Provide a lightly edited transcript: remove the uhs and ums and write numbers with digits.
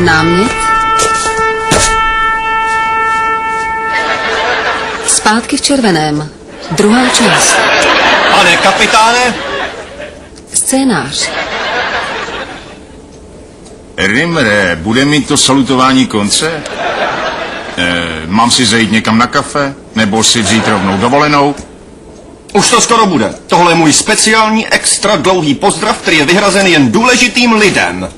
Námět. Zpátky v červeném. Druhá část. Pane kapitáne! Scénář. Rimre, bude mít to salutování konce? Mám si zajít někam na kafe? Nebo si vzít rovnou dovolenou? Už to skoro bude. Tohle je můj speciální extra dlouhý pozdrav, který je vyhrazen jen důležitým lidem.